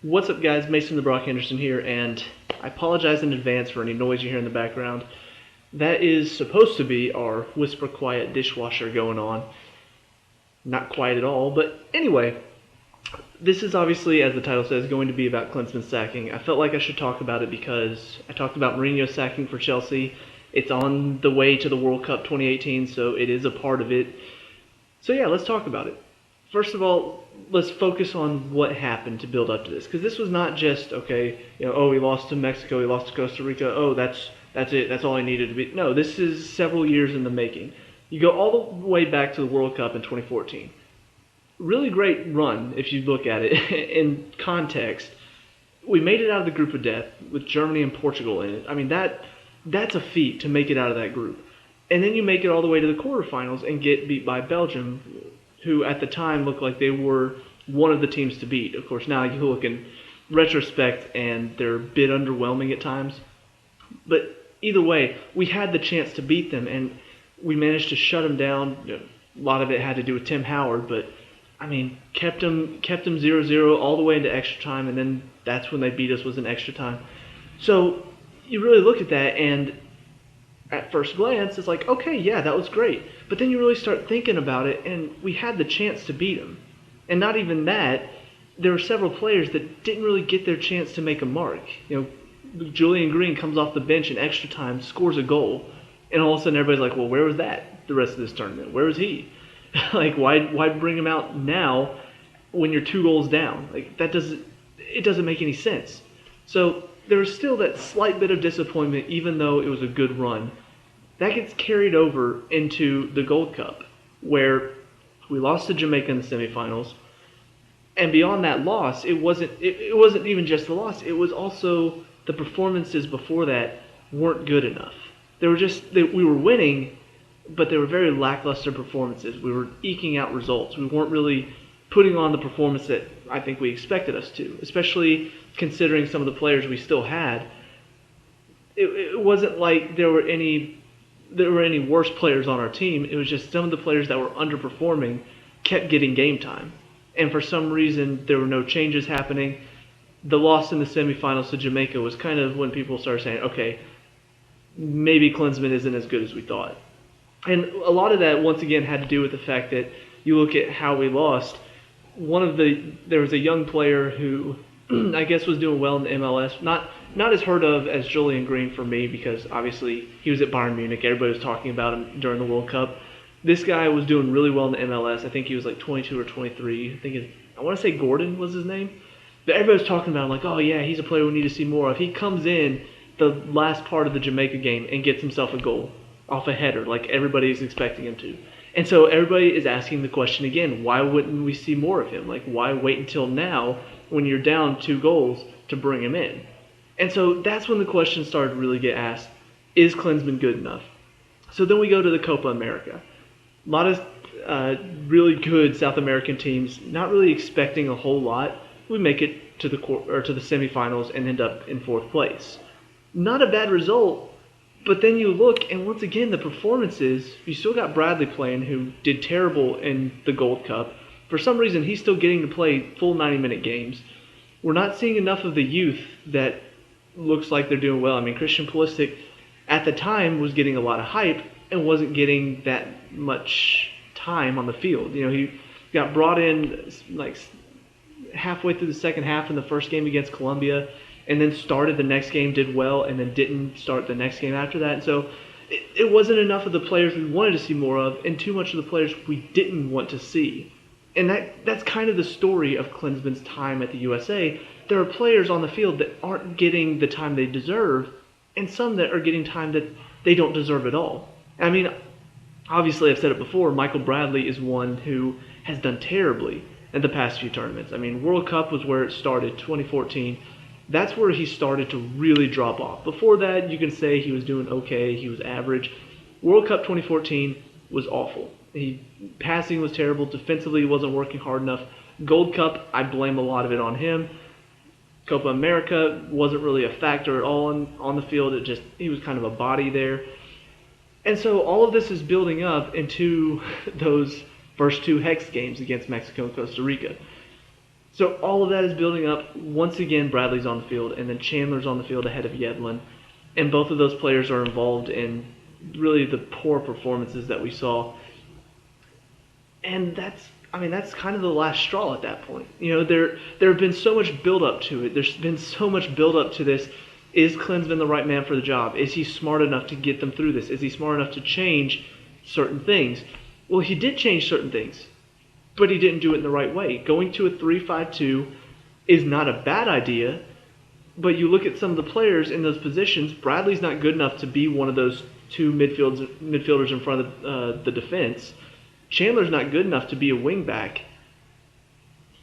What's up, guys? Mason the Brock Henderson here, and I apologize in advance for any noise you hear in the background. That is supposed to be our whisper quiet dishwasher going on. Not quiet at all, but anyway, this is obviously, as the title says, going to be about Klinsmann sacking. I felt like I should talk about it because I talked about Mourinho sacking for Chelsea. It's on the way to the World Cup 2018, so it is a part of it. So yeah, let's talk about it. First of all, let's focus on what happened to build up to this, because this was not just we lost to Mexico, we lost to Costa Rica. Oh, that's it. That's all I needed to be. No, this is several years in the making. You go all the way back to the World Cup in 2014. Really great run if you look at it in context. We made it out of the group of death with Germany and Portugal in it. I mean that's a feat to make it out of that group. And then you make it all the way to the quarterfinals and get beat by Belgium, who at the time looked like they were one of the teams to beat. Of course, now you look in retrospect and they're a bit underwhelming at times. But either way, we had the chance to beat them, and we managed to shut them down. A lot of it had to do with Tim Howard, but I mean, kept them 0-0 all the way into extra time, and then that's when they beat us, was in extra time. So you really look at that, and at first glance, it's like, okay, yeah, that was great. But then you really start thinking about it, and we had the chance to beat them. And not even that, there were several players that didn't really get their chance to make a mark. Julian Green comes off the bench in extra time, scores a goal, and all of a sudden everybody's like, well, where was that the rest of this tournament? Where was he? Like, why bring him out now when you're 2 goals down? Like, it doesn't make any sense. So there was still that slight bit of disappointment, even though it was a good run. That gets carried over into the Gold Cup, where we lost to Jamaica in the semifinals. And beyond that loss, it wasn't even just the loss. It was also the performances before that weren't good enough. We were winning, but they were very lackluster performances. We were eking out results. We weren't really putting on the performance that I think we expected us to, especially considering some of the players we still had. It wasn't like there were any worse players on our team. It was just some of the players that were underperforming kept getting game time. And for some reason, there were no changes happening. The loss in the semifinals to Jamaica was kind of when people started saying, okay, maybe Klinsmann isn't as good as we thought. And a lot of that, once again, had to do with the fact that you look at how we lost. There was a young player who I guess was doing well in the MLS. Not as heard of as Julian Green for me, because obviously he was at Bayern Munich. Everybody was talking about him during the World Cup. This guy was doing really well in the MLS. I think he was like 22 or 23. I want to say Gordon was his name. But everybody was talking about him like, oh yeah, he's a player we need to see more of. He comes in the last part of the Jamaica game and gets himself a goal off a header, like everybody's expecting him to. And so everybody is asking the question again, why wouldn't we see more of him? Like, why wait until now when you're down 2 goals to bring him in? And so that's when the question started to really get asked, is Klinsmann good enough? So then we go to the Copa America. A lot of really good South American teams, not really expecting a whole lot. We make it to the semifinals and end up in 4th place. Not a bad result. But then you look, and once again, the performances, you still got Bradley playing, who did terrible in the Gold Cup. For some reason, he's still getting to play full 90-minute games. We're not seeing enough of the youth that looks like they're doing well. I mean, Christian Pulisic, at the time, was getting a lot of hype and wasn't getting that much time on the field. He got brought in like halfway through the second half in the first game against Colombia, and then started the next game, did well, and then didn't start the next game after that. And so it wasn't enough of the players we wanted to see more of, and too much of the players we didn't want to see. And that's kind of the story of Klinsmann's time at the U.S.A. There are players on the field that aren't getting the time they deserve, and some that are getting time that they don't deserve at all. I mean, obviously I've said it before, Michael Bradley is one who has done terribly in the past few tournaments. I mean, World Cup was where it started, 2014. That's where he started to really drop off. Before that, you can say he was doing okay, he was average. World Cup 2014 was awful. Passing was terrible, defensively he wasn't working hard enough. Gold Cup, I blame a lot of it on him. Copa America wasn't really a factor at all on the field. He was kind of a body there. And so all of this is building up into those first 2 Hex games against Mexico and Costa Rica. So all of that is building up. Once again, Bradley's on the field, and then Chandler's on the field ahead of Yedlin. And both of those players are involved in really the poor performances that we saw. And that's kind of the last straw at that point. There have been so much build up to it. There's been so much build up to this. Is Klinsmann the right man for the job? Is he smart enough to get them through this? Is he smart enough to change certain things? Well, he did change certain things, but he didn't do it in the right way. Going to a 3-5-2 is not a bad idea, but you look at some of the players in those positions, Bradley's not good enough to be one of those two midfielders in front of the defense. Chandler's not good enough to be a wingback.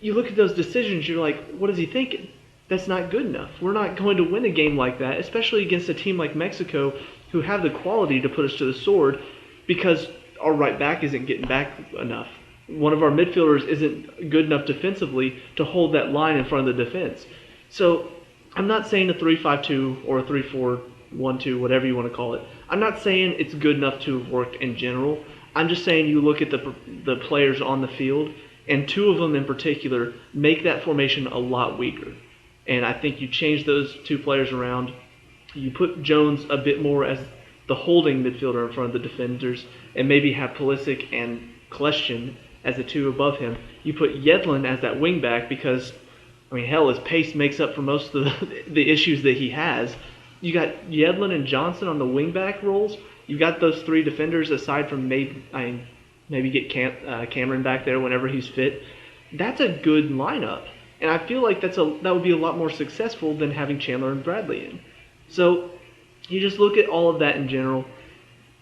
You look at those decisions, you're like, what is he thinking? That's not good enough. We're not going to win a game like that, especially against a team like Mexico who have the quality to put us to the sword because our right back isn't getting back enough. One of our midfielders isn't good enough defensively to hold that line in front of the defense. So I'm not saying a 3-5-2 or a 3-4-1-2, whatever you want to call it. I'm not saying it's good enough to have worked in general. I'm just saying you look at the players on the field, and two of them in particular make that formation a lot weaker. And I think you change those two players around. You put Jones a bit more as the holding midfielder in front of the defenders, and maybe have Pulisic and Kleshchin as the two above him. You put Yedlin as that wingback because, his pace makes up for most of the issues that he has. You got Yedlin and Johnson on the wingback roles. You got those three defenders aside from maybe get Cameron back there whenever he's fit. That's a good lineup. And I feel like that would be a lot more successful than having Chandler and Bradley in. So you just look at all of that in general,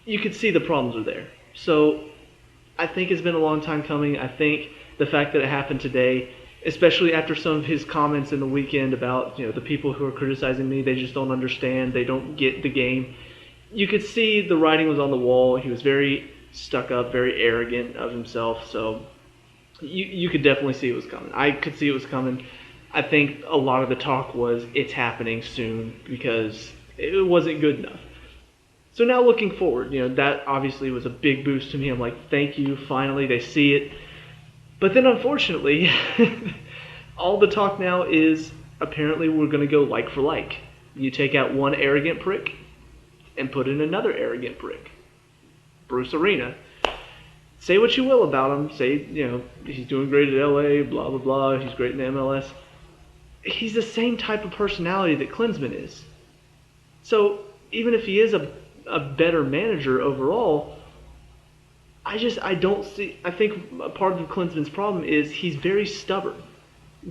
you could see the problems are there. So I think it's been a long time coming. I think the fact that it happened today, especially after some of his comments in the weekend about the people who are criticizing me, they just don't understand, they don't get the game. You could see the writing was on the wall. He was very stuck up, very arrogant of himself. So you could definitely see it was coming. I could see it was coming. I think a lot of the talk was it's happening soon because it wasn't good enough. So now looking forward, that obviously was a big boost to me. I'm like, thank you, finally they see it. But then unfortunately, all the talk now is apparently we're going to go like for like. You take out one arrogant prick and put in another arrogant prick. Bruce Arena. Say what you will about him. Say, he's doing great at LA, blah, blah, blah. He's great in the MLS. He's the same type of personality that Klinsmann is. So even if he is a better manager overall, I think part of Klinsmann's problem is he's very stubborn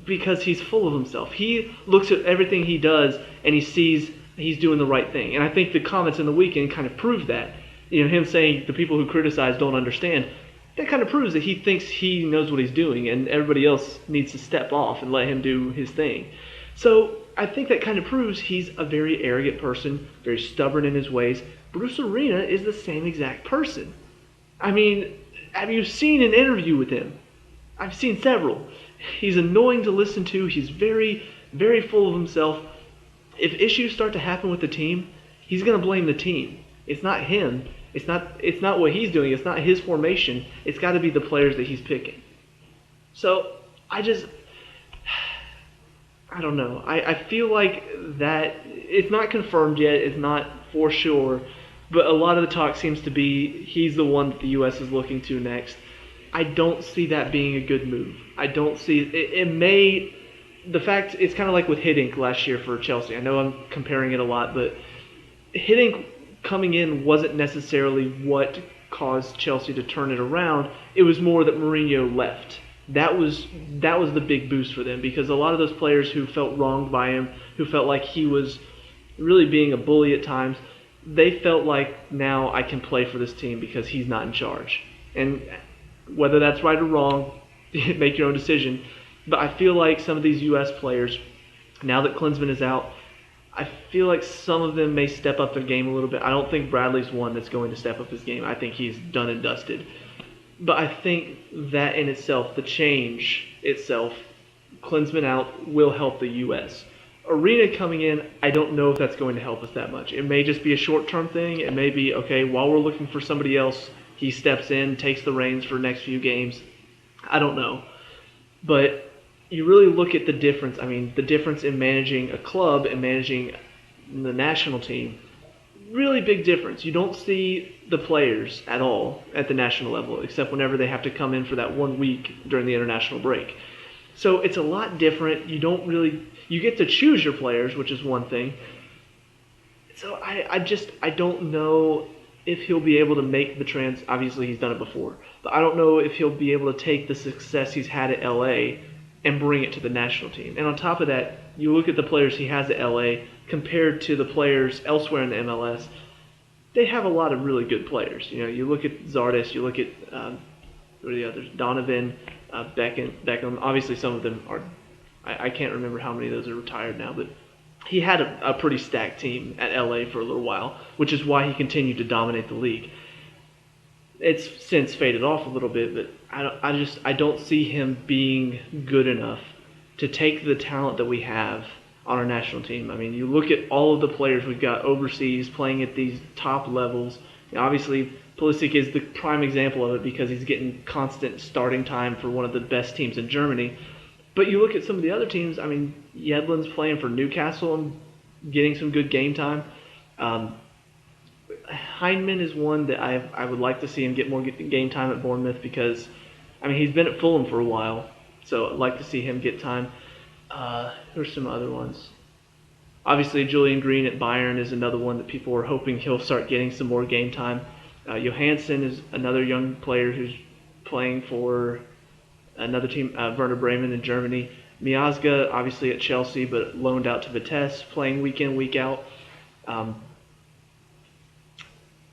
because he's full of himself. He looks at everything he does and he sees he's doing the right thing. And I think the comments in the weekend kind of proved that. Him saying the people who criticize don't understand, that kind of proves that he thinks he knows what he's doing and everybody else needs to step off and let him do his thing. So I think that kind of proves he's a very arrogant person, very stubborn in his ways. Bruce Arena is the same exact person. Have you seen an interview with him? I've seen several. He's annoying to listen to. He's very, very full of himself. If issues start to happen with the team, he's going to blame the team. It's not him. It's not what he's doing. It's not his formation. It's got to be the players that he's picking. So I don't know. I feel like that it's not confirmed yet. It's not for sure. But a lot of the talk seems to be he's the one that the U.S. is looking to next. I don't see that being a good move. I don't see it may. The fact it's kind of like with Hiddink last year for Chelsea. I know I'm comparing it a lot, but Hiddink coming in wasn't necessarily what caused Chelsea to turn it around. It was more that Mourinho left. That was the big boost for them because a lot of those players who felt wronged by him, who felt like he was really being a bully at times, they felt like now I can play for this team because he's not in charge. And whether that's right or wrong, make your own decision. But I feel like some of these U.S. players, now that Klinsmann is out, I feel like some of them may step up their game a little bit. I don't think Bradley's one that's going to step up his game. I think he's done and dusted. But I think that in itself, the change itself, Klinsmann out, will help the U.S. Arena coming in, I don't know if that's going to help us that much. It may just be a short-term thing. It may be, okay, while we're looking for somebody else, he steps in, takes the reins for the next few games. I don't know. But you really look at the difference. I mean, the difference in managing a club and managing the national team, really big difference. You don't see the players at all at the national level, except whenever they have to come in for that 1 week during the international break. So it's a lot different. You get to choose your players, which is one thing. So I don't know if he'll be able to make the obviously he's done it before, but I don't know if he'll be able to take the success he's had at LA and bring it to the national team. And on top of that, you look at the players he has at LA compared to the players elsewhere in the MLS, they have a lot of really good players. You look at Zardes, you look at what are the others? Donovan, Beckham. Obviously, some of them are. I can't remember how many of those are retired now, but he had a pretty stacked team at LA for a little while, which is why he continued to dominate the league. It's since faded off a little bit, but I don't see him being good enough to take the talent that we have on our national team. I mean, you look at all of the players we've got overseas playing at these top levels. Obviously, Pulisic is the prime example of it because he's getting constant starting time for one of the best teams in Germany. But you look at some of the other teams. I mean, Yedlin's playing for Newcastle and getting some good game time. Heinemann is one that I would like to see him get more game time at Bournemouth because, I mean, he's been at Fulham for a while, so I'd like to see him get time. There's some other ones. Obviously, Julian Green at Bayern is another one that people are hoping he'll start getting some more game time. Johansson is another young player who's playing for another team, Werder Bremen in Germany. Miazga, obviously at Chelsea, but loaned out to Vitesse, playing week in, week out.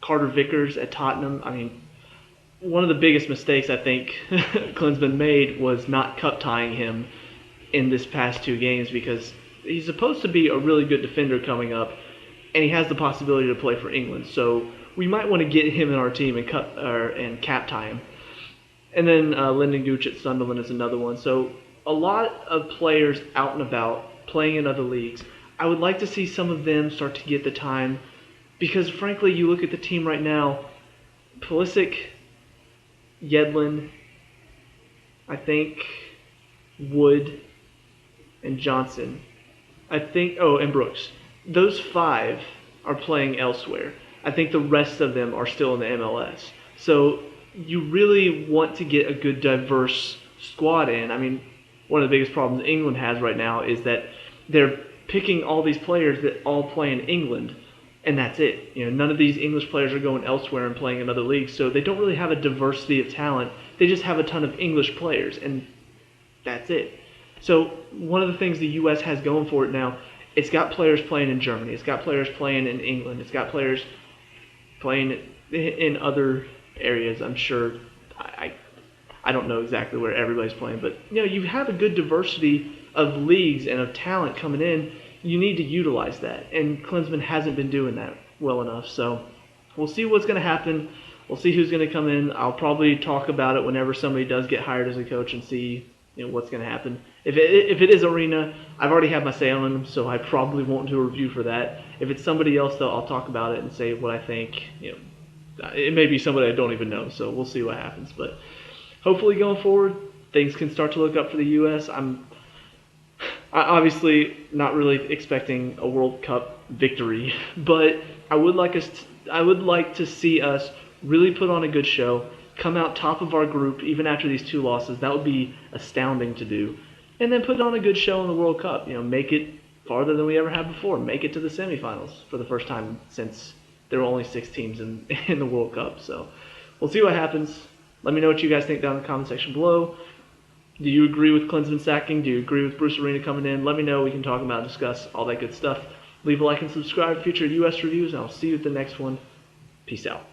Carter-Vickers at Tottenham. I mean, one of the biggest mistakes I think Klinsmann made was not cup tying him in this past 2 games because he's supposed to be a really good defender coming up, and he has the possibility to play for England. So we might want to get him in our team and cap tie him. And then Lyndon Gooch at Sunderland is another one. So a lot of players out and about playing in other leagues. I would like to see some of them start to get the time because, frankly, you look at the team right now, Pulisic, Yedlin, I think Wood, and Johnson. And Brooks. Those 5 are playing elsewhere. I think the rest of them are still in the MLS. So you really want to get a good, diverse squad in. I mean, one of the biggest problems England has right now is that they're picking all these players that all play in England, and that's it. None of these English players are going elsewhere and playing in other leagues, so they don't really have a diversity of talent. They just have a ton of English players, and that's it. So one of the things the U.S. has going for it now, it's got players playing in Germany, it's got players playing in England, it's got players playing in other areas. I'm sure I don't know exactly where everybody's playing, but you have a good diversity of leagues and of talent coming in. You need to utilize that, and Klinsmann hasn't been doing that well enough. So we'll see what's going to happen. We'll see who's going to come in. I'll probably talk about it whenever somebody does get hired as a coach and see what's going to happen. If it is Arena, I've already had my say on him, so I probably won't do a review for that. If it's somebody else, though, I'll talk about it and say what I think. It may be somebody I don't even know, so we'll see what happens. But hopefully going forward, things can start to look up for the U.S. I'm obviously not really expecting a World Cup victory, but I would like to see us really put on a good show, come out top of our group even after these 2 losses. That would be astounding to do. And then put on a good show in the World Cup. Make it farther than we ever have before. Make it to the semifinals for the first time since there were only 6 teams in the World Cup. So we'll see what happens. Let me know what you guys think down in the comment section below. Do you agree with Klinsmann sacking? Do you agree with Bruce Arena coming in? Let me know. We can talk about and discuss all that good stuff. Leave a like and subscribe for future U.S. reviews, and I'll see you at the next one. Peace out.